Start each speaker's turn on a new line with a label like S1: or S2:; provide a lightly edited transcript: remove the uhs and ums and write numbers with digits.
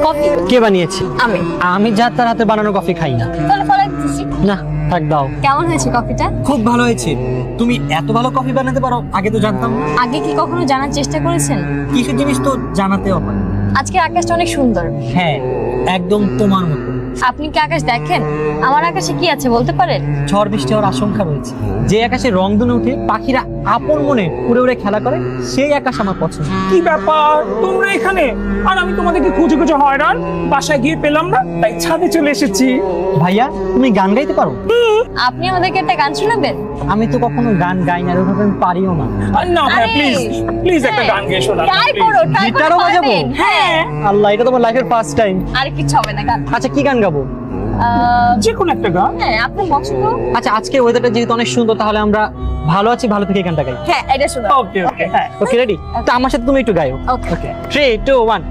S1: Coffee
S2: কে বানিয়েছে?
S1: আমি।
S2: আমি যা তার হাতে বানানো কফি খাই না।
S1: তাহলে ফলাই দিচ্ছি।
S2: না থাক দাও।
S1: কেমন হয়েছে কফিটা?
S2: খুব ভালো হয়েছে। তুমি এত ভালো কফি বানাতে পারো আগে তো জানতাম না।
S1: আগে কি কখনো জানার চেষ্টা করেছেন?
S2: কিছু জিনিস তো জানাতেও হয়।
S1: আজকে আকাশটা অনেক সুন্দর।
S2: হ্যাঁ একদম তোমার মতো।
S1: আপনি কি আকাশ দেখেন? আমার আকাশে কি আছে বলতে পারেন?
S2: ঝড় বৃষ্টি হওয়ার আশঙ্কা রয়েছে। যে আকাশে রংধনু উঠে পাখিরা আপন মনে উড়ে উড়ে খেলা করে, সেই আকাশ আমার পছন্দ।
S3: কি ব্যাপার তোমরা এখানে? আর আমি তোমাদেরকে খুঁজে খুঁজে হয়রান, বাসায় গিয়ে পেলাম না, তাই ছাদে চলে এসেছি।
S2: ভাইয়া তুমি গান গাইতে পারো?
S1: আপনি আমাদেরকে একটা গান শোনাবেন?
S2: আমি তো কখনো গান গাই না, ওইভাবে আমি পারিও না।
S3: আর না ভাই,
S1: আরে,
S3: প্লিজ প্লিজ একটা গান গেয়ে শোনাও
S1: ট্রাই
S3: please।
S1: করো, ট্রাই
S2: গিটারও বাজাবো?
S1: হ্যাঁ।
S2: আল্লাহ, এটা তোমার লাইফের ফার্স্ট টাইম।
S1: আর কিছু হবে না গান।
S2: আচ্ছা কি গান গাবো?
S3: যে কোনো একটা গান।
S1: হ্যাঁ, আপনার পছন্দ?
S2: আচ্ছা আজকে ওয়েদারটা যেহেতু অনেক সুন্দর, তাহলে আমরা ভালো আছি ভালো থেকে গানটা গাই।
S1: হ্যাঁ, এটা শোনাও।
S3: ওকে ওকে হ্যাঁ।
S2: Okay ready? তো আমার সাথে তুমি একটু গাইও।
S1: ওকে।
S2: ওকে 3 2 1